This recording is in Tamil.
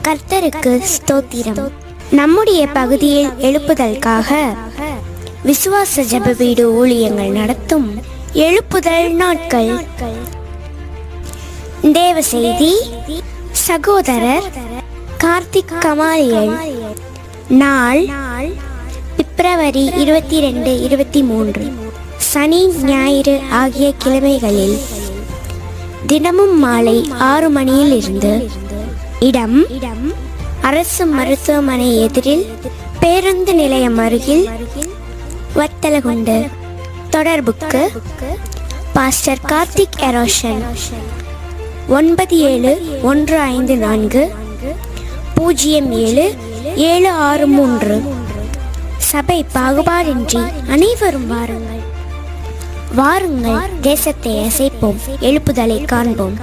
கர்த்தருக்கு ஸ்தோத்திரம். நம்முடைய பகுதியில் எழுப்புதலுக்காக விசுவாச ஜெப வீடு ஊழியங்கள் நடத்தும் எழுப்புதல் நாட்கள். தேவ செய்தி சகோதரர் கார்த்திக் கமாலியல். நாள் பிப்ரவரி 22, 23, சனி ஞாயிறு ஆகிய கிழமைகளில் தினமும் மாலை 6 மணியில் இருந்து. இடம் அரசு மருத்துவமனை எதிரில், பேருந்து நிலையம் அருகில், வத்தலகுண்டு. தொடர்புக்கு பாஸ்டர் கார்த்திக் எரோஷன் 97-154 07-763. சபை பாகுபாடின்றி அனைவரும் வாருங்கள். வாருங்கள், தேசத்தை அசைப்போம், எழுப்புதலை காண்போம்.